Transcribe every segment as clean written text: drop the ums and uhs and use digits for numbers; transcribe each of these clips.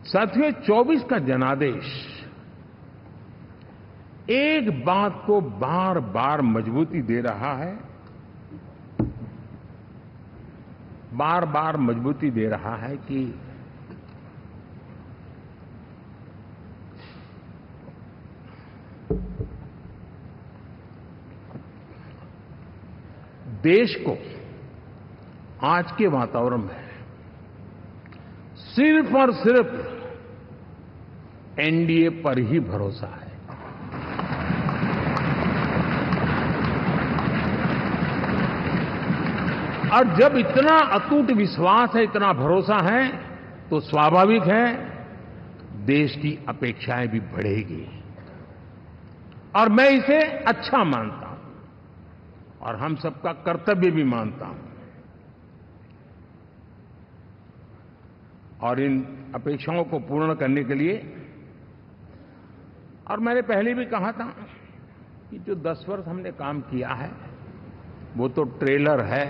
साथियों, 24 का जनादेश एक बात को बार बार मजबूती दे रहा है, बार बार मजबूती दे रहा है कि देश को आज के वातावरण में सिर्फ और सिर्फ एनडीए पर ही भरोसा है। और जब इतना अटूट विश्वास है, इतना भरोसा है, तो स्वाभाविक है देश की अपेक्षाएं भी बढ़ेगी। और मैं इसे अच्छा मानता हूं और हम सबका कर्तव्य भी मानता हूं। और इन अपेक्षाओं को पूर्ण करने के लिए, और मैंने पहले भी कहा था कि जो 10 वर्ष हमने काम किया है वो तो ट्रेलर है।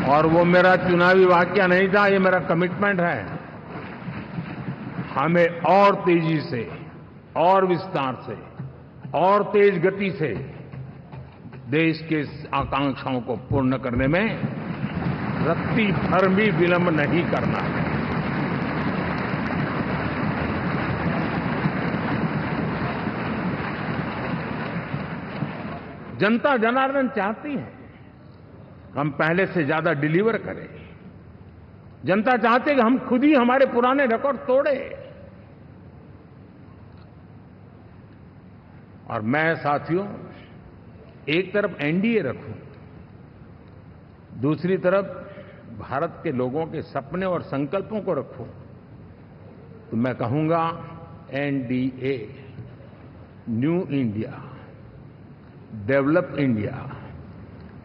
और वो मेरा चुनावी वाक्य नहीं था, ये मेरा कमिटमेंट है। हमें और तेजी से, और विस्तार से, और तेज गति से देश के आकांक्षाओं को पूर्ण करने में रत्ती भर भी विलंब नहीं करना है। जनता जनार्दन चाहती है हम पहले से ज्यादा डिलीवर करें। जनता चाहती है कि हम खुद ही हमारे पुराने रिकॉर्ड तोड़े। और मैं साथियों एक तरफ एनडीए रखूं, दूसरी तरफ भारत के लोगों के सपने और संकल्पों को रखूं, तो मैं कहूंगा NDA, new India, develop India,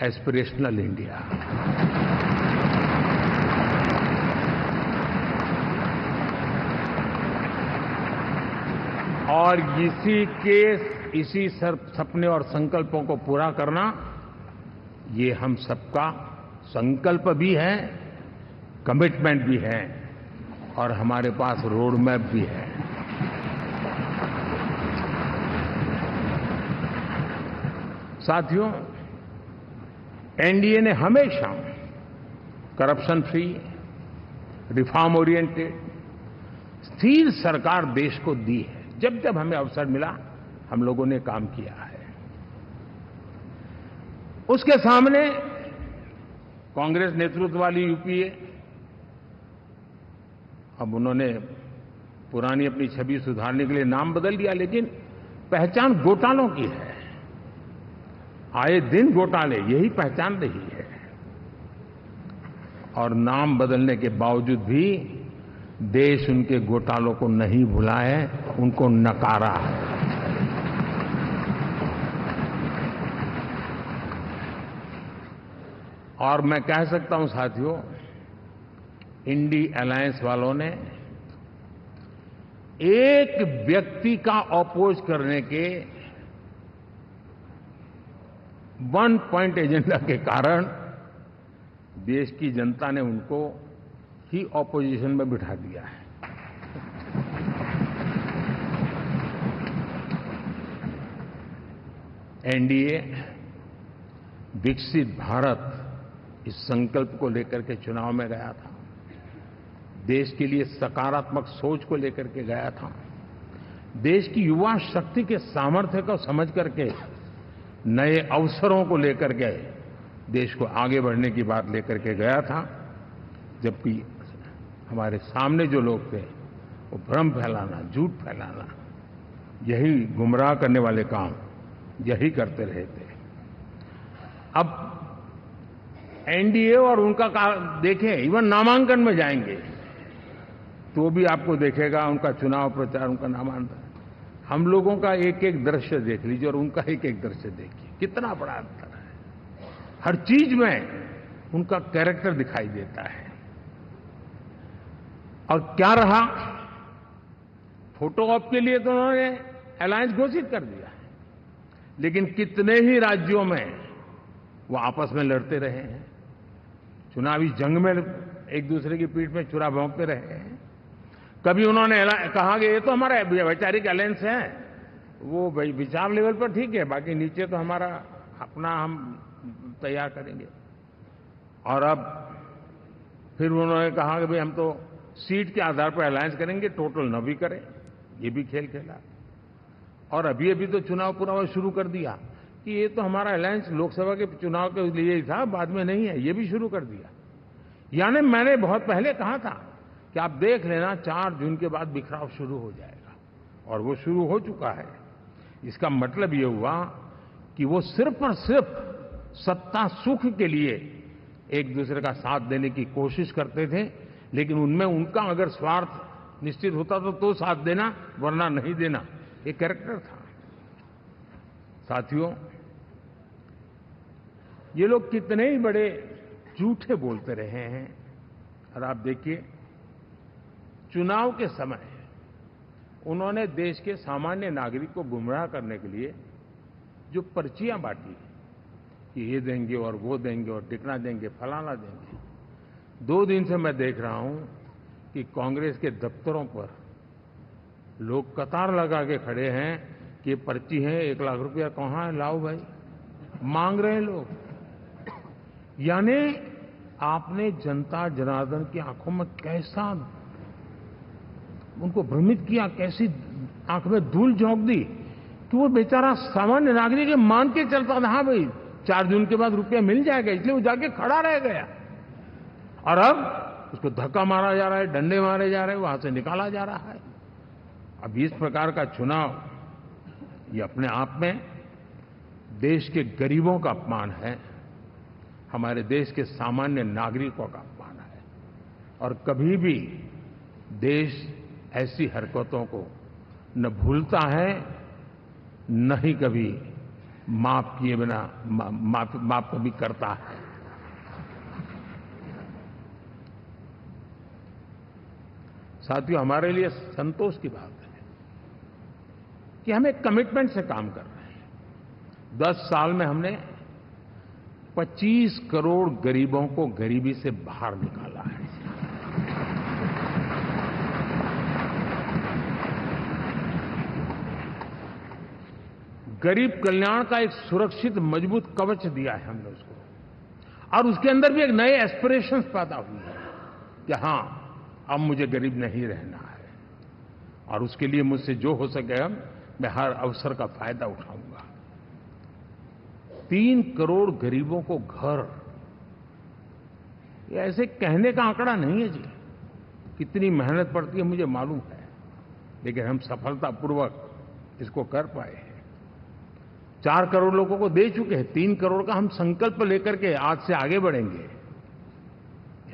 aspirational India. और इसी सपने और संकल्पों को पूरा करना, ये हम सबका संकल्प भी है, कमिटमेंट भी है, और हमारे पास रोड मैप भी है। साथियों, एनडीए ने हमेशा करप्शन फ्री, रिफॉर्म ओरिएंटेड, स्थिर सरकार देश को दी है। जब जब हमें अवसर मिला हम लोगों ने काम किया है। उसके सामने कांग्रेस नेतृत्व वाली यूपीए, अब उन्होंने पुरानी अपनी छवि सुधारने के लिए नाम बदल दिया, लेकिन पहचान घोटालों की है। आए दिन घोटाले, यही पहचान रही है। और नाम बदलने के बावजूद भी देश उनके घोटालों को नहीं भुला है, उनको नकारा है। और मैं कह सकता हूं साथियों, इंडी अलायंस वालों ने एक व्यक्ति का अपोज करने के वन पॉइंट एजेंडा के कारण देश की जनता ने उनको ही ऑपोजिशन में बिठा दिया है। एनडीए विकसित भारत, इस संकल्प को लेकर के चुनाव में गया था। देश के लिए सकारात्मक सोच को लेकर के गया था। देश की युवा शक्ति के सामर्थ्य को समझ करके नए अवसरों को लेकर के देश को आगे बढ़ने की बात लेकर के गया था। जबकि हमारे सामने जो लोग थे वो भ्रम फैलाना, झूठ फैलाना, यही गुमराह करने वाले काम यही करते रहे थे। अब एनडीए और उनका देखें, इवन नामांकन में जाएंगे तो भी आपको देखेगा उनका चुनाव प्रचार, उनका नामांकन, हम लोगों का एक एक दृश्य देख लीजिए और उनका एक एक दृश्य देखिए, कितना बड़ा अंतर है। हर चीज में उनका कैरेक्टर दिखाई देता है। और क्या रहा, फोटो ऑप के लिए तो उन्होंने अलायंस घोषित कर दिया है, लेकिन कितने ही राज्यों में वो आपस में लड़ते रहे हैं, चुनावी जंग में एक दूसरे की पीठ में छुरा भोंकते रहे हैं। कभी उन्होंने कहा कि ये तो हमारा वैचारिक अलायंस है, वो विचार लेवल पर ठीक है, बाकी नीचे तो हमारा अपना हम तैयार करेंगे। और अब फिर उन्होंने कहा कि भाई हम तो सीट के आधार पर अलायंस करेंगे, टोटल न भी करें, ये भी खेल खेला। और अभी अभी तो चुनाव पूरा शुरू कर दिया कि ये तो हमारा अलायंस लोकसभा के चुनाव के लिए ही था, बाद में नहीं है, ये भी शुरू कर दिया। यानी मैंने बहुत पहले कहा था कि आप देख लेना 4 जून के बाद बिखराव शुरू हो जाएगा, और वो शुरू हो चुका है। इसका मतलब ये हुआ कि वो सिर्फ और सिर्फ सत्ता सुख के लिए एक दूसरे का साथ देने की कोशिश करते थे, लेकिन उनमें उनका अगर स्वार्थ निश्चित होता तो साथ देना, वरना नहीं देना, ये कैरेक्टर था। साथियों, ये लोग कितने ही बड़े झूठे बोलते रहे हैं। और आप देखिए, चुनाव के समय उन्होंने देश के सामान्य नागरिक को गुमराह करने के लिए जो पर्चियां बांटी कि ये देंगे और वो देंगे और टिकना देंगे, फलाना देंगे। 2 दिन से मैं देख रहा हूं कि कांग्रेस के दफ्तरों पर लोग कतार लगा के खड़े हैं कि पर्ची है, 1 लाख रुपया कहां है, लाओ भाई, मांग रहे हैं लोग। यानी आपने जनता जनार्दन की आंखों में कैसा उनको भ्रमित किया, कैसी आंख में धूल झोंक दी कि वो बेचारा सामान्य नागरिक मान के चलता था, हाँ भाई 4 जून के बाद रुपया मिल जाएगा, इसलिए वो जाके खड़ा रह गया। और अब उसको धक्का मारा जा रहा है, डंडे मारे जा रहे हैं, वहां से निकाला जा रहा है। अब इस प्रकार का चुनाव, ये अपने आप में देश के गरीबों का अपमान है, हमारे देश के सामान्य नागरिकों का अपमान है। और कभी भी देश ऐसी हरकतों को न भूलता है, न ही कभी माफ किए बिना माफ कभी करता है। साथियों, हमारे लिए संतोष की बात है कि हम एक कमिटमेंट से काम कर रहे हैं। 10 साल में हमने 25 करोड़ गरीबों को गरीबी से बाहर निकाला है। गरीब कल्याण का एक सुरक्षित मजबूत कवच दिया है हमने उसको, और उसके अंदर भी एक नए एस्पिरेशंस पैदा हुए हैं कि हां, अब मुझे गरीब नहीं रहना है, और उसके लिए मुझसे जो हो सके मैं हर अवसर का फायदा उठाऊंगा। 3 करोड़ गरीबों को घर, ये ऐसे कहने का आंकड़ा नहीं है जी, कितनी मेहनत पड़ती है मुझे मालूम है, लेकिन हम सफलतापूर्वक इसको कर पाए हैं। 4 करोड़ लोगों को दे चुके हैं, 3 करोड़ का हम संकल्प लेकर के आज से आगे बढ़ेंगे।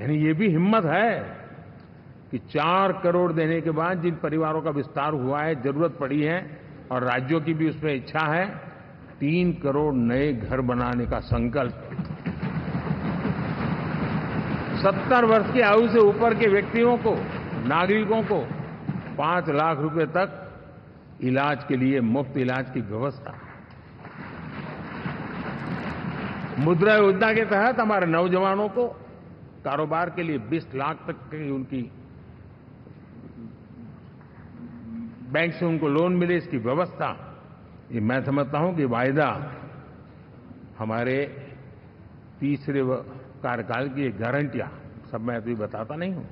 यानी ये भी हिम्मत है कि 4 करोड़ देने के बाद जिन परिवारों का विस्तार हुआ है, जरूरत पड़ी है, और राज्यों की भी उसमें इच्छा है, 3 करोड़ नए घर बनाने का संकल्प। 70 वर्ष की आयु से ऊपर के व्यक्तियों को, नागरिकों को 5 लाख रुपए तक इलाज के लिए मुफ्त इलाज की व्यवस्था। मुद्रा योजना के तहत हमारे नौजवानों को कारोबार के लिए 20 लाख तक की उनकी बैंक से उनको लोन मिले, इसकी व्यवस्था। ये मैं समझता हूं कि वायदा हमारे तीसरे कार्यकाल की गारंटियां, सब मैं अभी बताता नहीं हूं,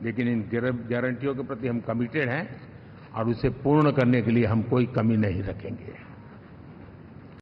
लेकिन इन गारंटियों के प्रति हम कमिटेड हैं और उसे पूर्ण करने के लिए हम कोई कमी नहीं रखेंगे।